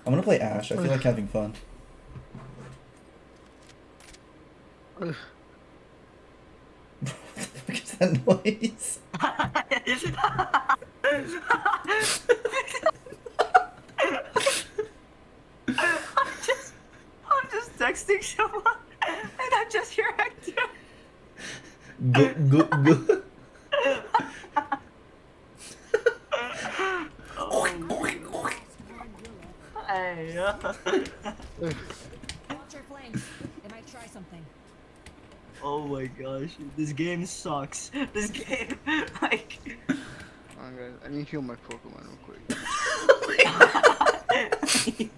I'm gonna play Ash. I feel like having fun. What the fuck is that noise? I'm just texting someone, and I just hear Hector. Go, go, go. Hey. Watch your flanks. They might try something. Oh my gosh, this game sucks. This game, like. Guys, I need to heal my Pokemon real quick. Oh my God.